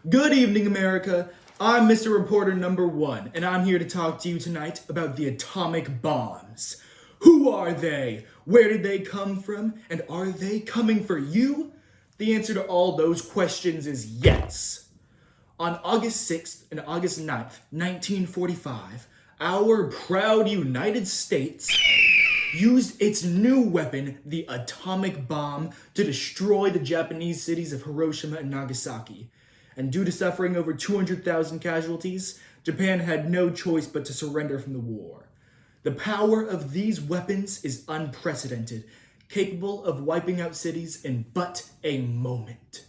Good evening, America. I'm Mr. Reporter number 1, and I'm here to talk to you tonight about the atomic bombs. Who are they? Where did they come from? And are they coming for you? The answer to all those questions is yes. On August 6th and August 9th, 1945, our proud United States used its new weapon, the atomic bomb, to destroy the Japanese cities of Hiroshima and Nagasaki. And due to suffering over 200,000 casualties, Japan had no choice but to surrender from the war. The power of these weapons is unprecedented, capable of wiping out cities in but a moment.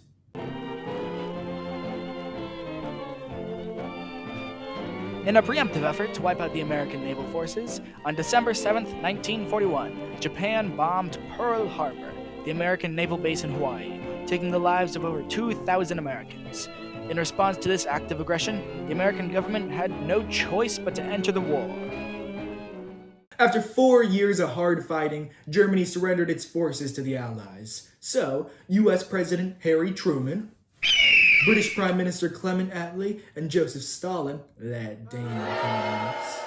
In a preemptive effort to wipe out the American naval forces, on December 7, 1941, Japan bombed Pearl Harbor, the American naval base in Hawaii, taking the lives of over 2,000 Americans. In response to this act of aggression, the American government had no choice but to enter the war. After 4 years of hard fighting, Germany surrendered its forces to the Allies. So, U.S. President Harry Truman, British Prime Minister Clement Attlee, and Joseph Stalin, that damn communist,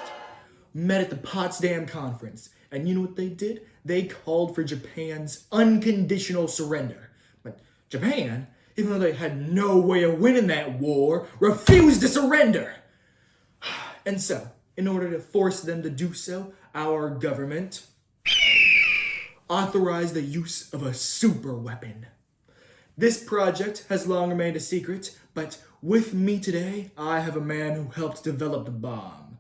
met at the Potsdam Conference. And you know what they did? They called for Japan's unconditional surrender. But Japan, even though they had no way of winning that war, refused to surrender. And so, in order to force them to do so, our government authorized the use of a super weapon. This project has long remained a secret, but with me today, I have a man who helped develop the bomb.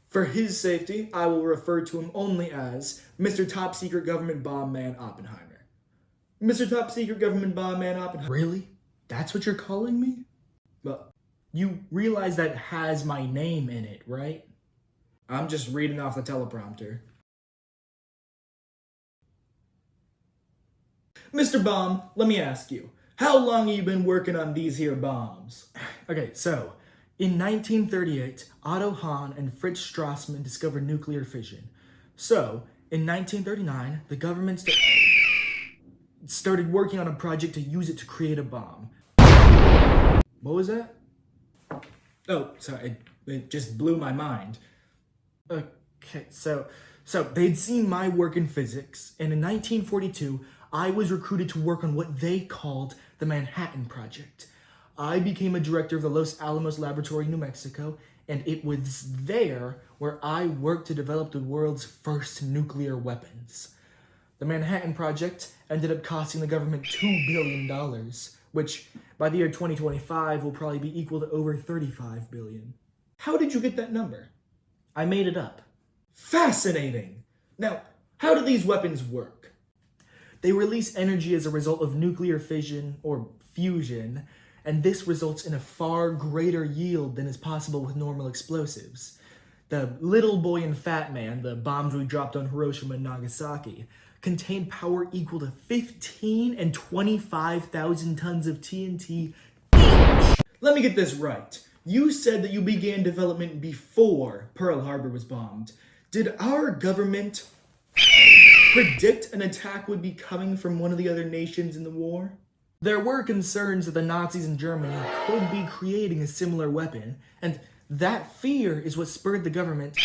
For his safety, I will refer to him only as Mr. Top Secret Government Bomb Man Oppenheimer. Mr. Top Secret Government Bomb Man Oppenheimer. Really? That's what you're calling me? Well, you realize that has my name in it, right? I'm just reading off the teleprompter. Mr. Bomb, let me ask you, how long have you been working on these here bombs? Okay, so, in 1938, Otto Hahn and Fritz Strassmann discovered nuclear fission. So, in 1939, the government started working on a project to use it to create a bomb. What was that? Oh, sorry, it just blew my mind. Okay, so they'd seen my work in physics, and in 1942, I was recruited to work on what they called the Manhattan Project. I became a director of the Los Alamos Laboratory, New Mexico, and it was there where I worked to develop the world's first nuclear weapons. The Manhattan Project ended up costing the government $2 billion, which by the year 2025 will probably be equal to over $35 billion. How did you get that number? I made it up. Fascinating! Now, how do these weapons work? They release energy as a result of nuclear fission, or fusion, and this results in a far greater yield than is possible with normal explosives. The Little Boy and Fat Man, the bombs we dropped on Hiroshima and Nagasaki, contained power equal to 15 and 25,000 tons of TNT each. Let me get this right. You said that you began development before Pearl Harbor was bombed. Did our government predict an attack would be coming from one of the other nations in the war? There were concerns that the Nazis in Germany could be creating a similar weapon, and that fear is what spurred the government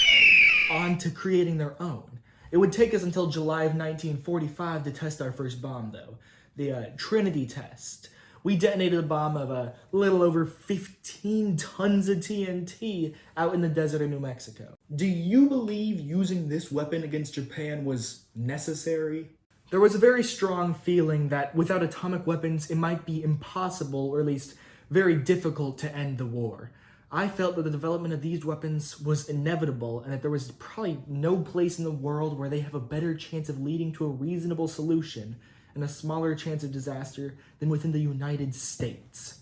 on to creating their own. It would take us until July of 1945 to test our first bomb, though, the Trinity test. We detonated a bomb of a little over 15 tons of TNT out in the desert of New Mexico. Do you believe using this weapon against Japan was necessary? There was a very strong feeling that without atomic weapons, it might be impossible, or at least very difficult, to end the war. I felt that the development of these weapons was inevitable, and that there was probably no place in the world where they have a better chance of leading to a reasonable solution and a smaller chance of disaster than within the United States.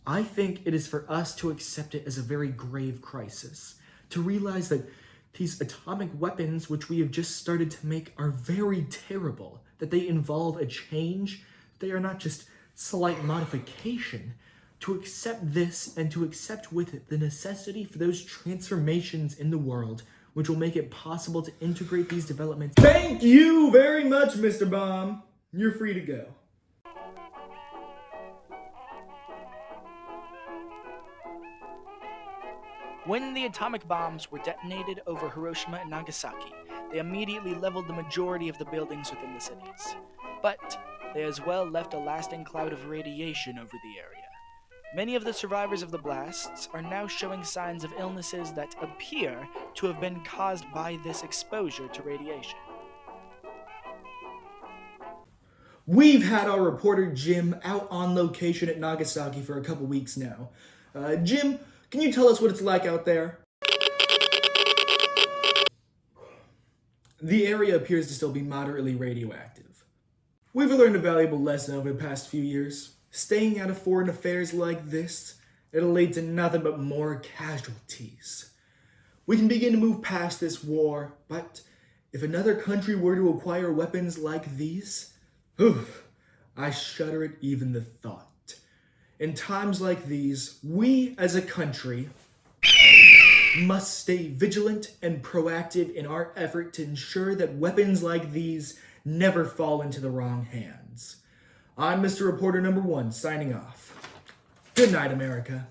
I think it is for us to accept it as a very grave crisis, to realize that these atomic weapons, which we have just started to make, are very terrible, that they involve a change, they are not just slight modification. To accept this and to accept with it the necessity for those transformations in the world which will make it possible to integrate these developments. Thank you very much, Mr. Bomb. You're free to go. When the atomic bombs were detonated over Hiroshima and Nagasaki, they immediately leveled the majority of the buildings within the cities. But they as well left a lasting cloud of radiation over the area. Many of the survivors of the blasts are now showing signs of illnesses that appear to have been caused by this exposure to radiation. We've had our reporter Jim out on location at Nagasaki for a couple weeks now. Jim, can you tell us what it's like out there? The area appears to still be moderately radioactive. We've learned a valuable lesson over the past few years. Staying out of foreign affairs like this, it'll lead to nothing but more casualties. We can begin to move past this war, but if another country were to acquire weapons like these, I shudder at even the thought. In times like these, we as a country must stay vigilant and proactive in our effort to ensure that weapons like these never fall into the wrong hands. I'm Mr. Reporter Number 1, signing off. Good night, America.